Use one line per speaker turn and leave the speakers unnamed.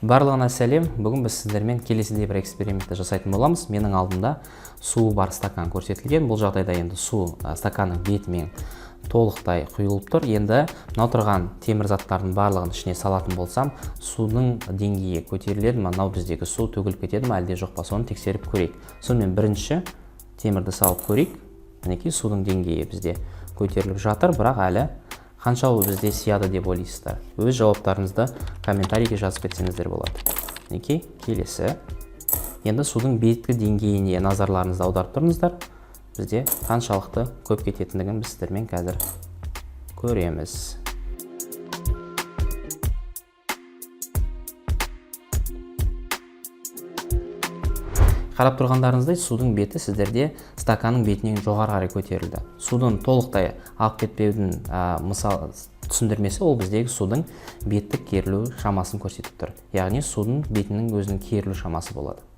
Барлығына сәлем. Бүгін біз сіздермен келесідей бір экспериментті жасайтын боламыз. Менің алдымда су бар стакан көрсетілген. Бұл жағдайда енді су стаканның бетімен толықтай құйылып тұр. Енді мынау тұрған темір заттардың барлығын ішіне салатын болсам, судың деңгейі көтеріледі ме? Мынау біздегі су төгіліп кетеді ме, әлде жоқ па? Соны тексеріп көрейік. Сонымен бірінші темірді салып көрейік. Мінекей судың деңгейі бізде көтеріліп жатыр, бірақ әлі қаншауы бізде сияды деп ойлайсыздар? Өз жауаптарыңызды комментарийге жазып кетсеңіздер болады. Мінекей, келесі. Енді судың беткі деңгейіне назарларыңызды аударып тұрыңыздар. Бізде қаншалықты көп кететіндігін біз сіздермен қазір көреміз. Қарап тұрғандарыңыздай, судың беті сіздерде стаканның бетінен жоғары қарай көтерілді. Судың толықтай ағып кетпеудің түсіндірмесі ол біздегі судың беттік керілу шамасын көрсетіп тұр. Яғни судың бетінің өзінің керілу шамасы болады.